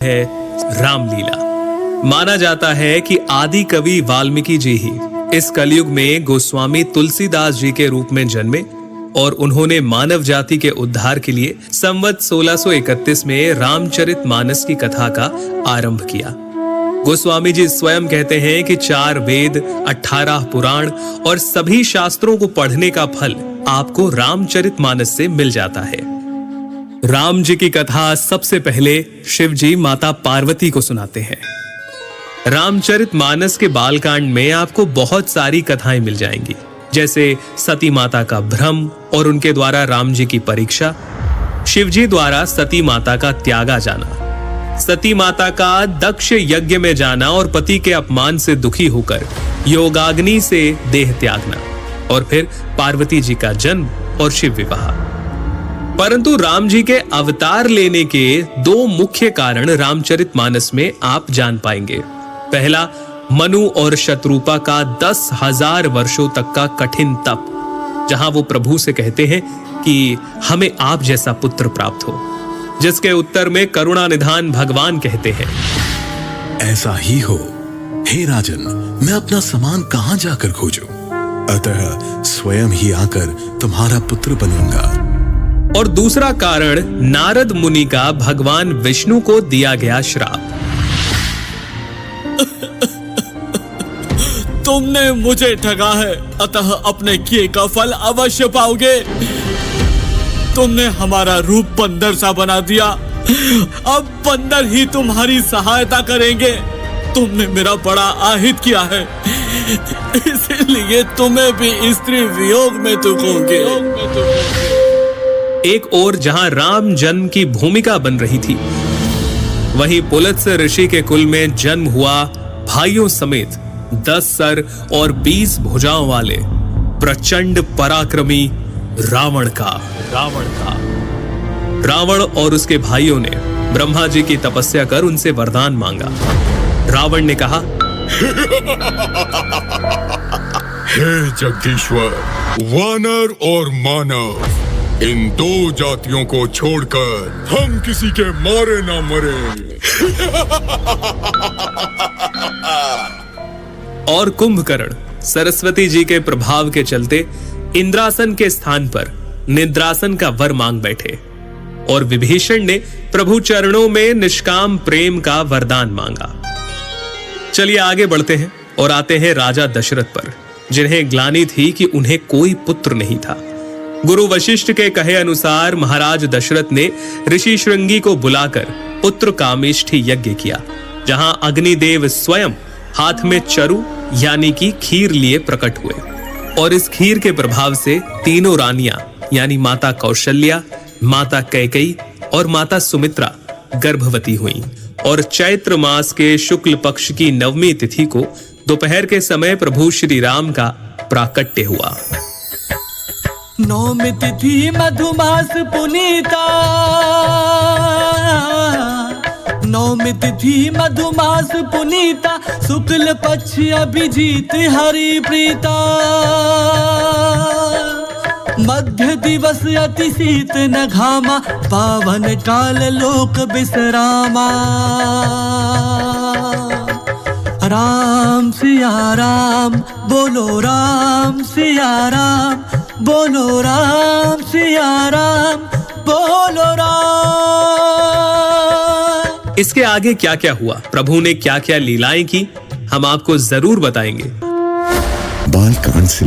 है रामलीला। माना जाता है कि आदि कवि वाल्मीकि जी ही इस कलयुग में गोस्वामी तुलसीदास जी के रूप में जन्मे और उन्होंने मानव जाति के उद्धार के लिए संवत 1631 में रामचरितमानस की कथा का आरंभ किया। गोस्वामी जी स्वयं कहते हैं कि 4 वेद, 18 पुराण और सभी शास्त्रों को पढ़ने का फल आपको रामचरितमानस से मिल जाता है। राम जी की कथा सबसे पहले शिव जी माता पार्वती को सुनाते हैं। रामचरितमानस के बालकांड में आपको बहुत सारी कथाएं मिल जाएंगी, जैसे सती माता का भ्रम और उनके द्वारा राम जी की परीक्षा, शिव जी द्वारा सती माता का त्यागा जाना, सती माता का दक्ष यज्ञ में जाना और पति के अपमान से दुखी होकर योगाग्नि से देह त्यागना, और फिर पार्वती जी का जन्म और शिव विवाह। परंतु राम जी के अवतार लेने के 2 मुख्य कारण रामचरितमानस में आप जान पाएंगे। पहला, मनु और शत्रुपा का 10,000 वर्षों तक का कठिन तप, जहां वो प्रभु से कहते हैं कि हमें आप जैसा पुत्र प्राप्त हो, जिसके उत्तर में करुणा निधान भगवान कहते हैं, ऐसा ही हो हे राजन, मैं अपना समान कहां जाकर खोजूं? अतः स्वयं ही आकर तुम्हारा पुत्र बनूंगा। और दूसरा कारण नारद मुनि का भगवान विष्णु को दिया गया श्राप। तुमने मुझे ठगा है, अतः अपने किए का फल अवश्य पाओगे। तुमने हमारा रूप बंदर सा बना दिया, अब बंदर ही तुम्हारी सहायता करेंगे। तुमने मेरा बड़ा आहित किया है, इसलिए तुम्हें भी स्त्री वियोग में दुखोगे। एक ओर जहां राम जन्म की भूमिका बन रही थी, वहीं पुलत्स्य ऋषि के कुल में जन्म हुआ भाइयों समेत 10 सर और 20 भुजाओं वाले प्रचंड पराक्रमी रावण और उसके भाइयों ने ब्रह्मा जी की तपस्या कर उनसे वरदान मांगा। रावण ने कहा, हे जगदीश्वर, वानर और मानव, इन 2 जातियों को छोड़कर हम किसी के मारे ना मरे। और कुंभकर्ण सरस्वती जी के प्रभाव के चलते इंद्रासन के स्थान पर निद्रासन का वर मांग बैठे, और विभीषण ने प्रभु चरणों में निष्काम प्रेम का वरदान मांगा। चलिए आगे बढ़ते हैं और आते हैं राजा दशरथ पर, जिन्हें ग्लानि थी कि उन्हें कोई पुत्र नहीं था। गुरु वशिष्ठ के कहे अनुसार महाराज दशरथ ने ऋषि श्रृंगी को बुलाकर पुत्र कामेष्ठी यज्ञ किया, जहां अग्निदेव स्वयं हाथ में चरु यानी कि खीर लिए प्रकट हुए, और इस खीर के प्रभाव से तीनों रानियां यानी माता कौशल्या, माता कैकेयी और माता सुमित्रा गर्भवती हुईं, और चैत्र मास के शुक्ल पक्ष की 9वीं तिथि को दोपहर के समय प्रभु श्री राम का प्राकट्य हुआ। 9वीं तिथि मधुमास पुनीता, 9वीं तिथि मधुमास पुनीता, शुक्ल पक्ष अभिजीत हरि प्रीता, मध्य दिवस अति शीत न घामा, पावन काल लोक विश्रामा। राम सिया राम बोलो, राम सिया राम बोलो, राम सिया राम बोलो राम। इसके आगे क्या क्या हुआ, प्रभु ने क्या क्या लीलाएं की, हम आपको जरूर बताएंगे। बालकांड से